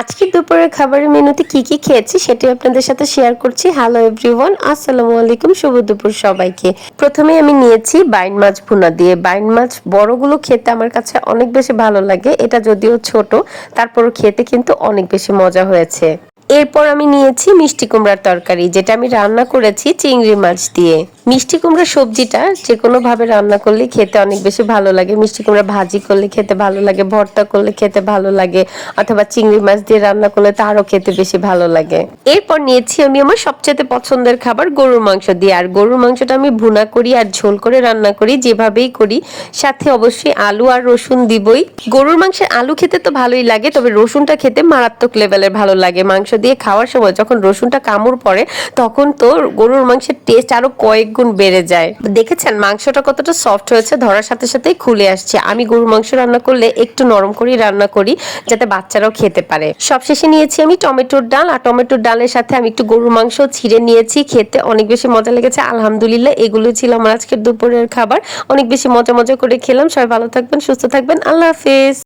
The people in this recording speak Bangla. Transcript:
আজকে দুপুরের খাবারের মেনুতে কি কি খেয়েছি সেটি আপনাদের সাথে শেয়ার করছি। হ্যালো এভরিওয়ান, আসসালামু আলাইকুম, শুভ দুপুর সবাইকে। প্রথমে আমি নিয়েছি বাইন মাছ ভুনা দিয়ে। বাইন মাছ বড়গুলো খেতে আমার কাছে অনেক বেশি ভালো লাগে, এটা যদিও ছোট তারপরও খেতে কিন্তু অনেক বেশি মজা হয়েছে। এরপর আমি নিয়েছি মিষ্টি কুমড়ার তরকারি, যেটা আমি রান্না করেছি চিংড়ি মাছ দিয়ে। মিষ্টি কুমড়ার সবজিটা যে কোনো ভাবে রান্না করলে খেতে অনেক বেশি ভালো লাগে। মিষ্টি কুমড়া ভাজি করলে খেতে ভালো লাগে, ভর্তা করলে খেতে ভালো লাগে, অথবা চিংড়ি মাছ দিয়ে রান্না করলে তারও খেতে বেশি ভালো লাগে। এরপর নিয়েছি আমি আমার সবচেয়ে পছন্দের খাবার গরুর মাংস দিয়ে। আর গরুর মাংসটা আমি ভুনা করি আর ঝোল করে রান্না করি, যেভাবেই করি, সাথে অবশ্যই আলু আর রসুন দিবই। গরুর মাংসের আলু খেতে তো ভালোই লাগে, তবে রসুনটা খেতে মারাত্মক লেভেলের ভালো লাগে। মাংস দিয়ে খাওয়ার সময় যখন রসুনটা কামড় পড়ে তখন তো গরুর মাংসের টেস্ট আরো কয়েক গুণ বেড়ে যায়। দেখেছেন মাংসটা কতটা সফট হয়েছে, ধরার সাথে সাথেই খুলে আসছে। আমি গরুর মাংস রান্না করলে একটু নরম করেই রান্না করি, যাতে বাচ্চারাও খেতে পারে। সবশেষে নিয়েছি আমি টমেটোর ডাল, আর টমেটোর ডালের সাথে আমি একটু গরুর মাংস ছিঁড়ে নিয়েছি। খেতে অনেক বেশি মজা লেগেছে, আলহামদুলিল্লাহ। এগুলো ছিল আমার আজকের দুপুরের খাবার। অনেক বেশি মজা মজা করে খেলাম। সবাই ভালো থাকবেন, সুস্থ থাকবেন, আল্লাহ হাফেজ।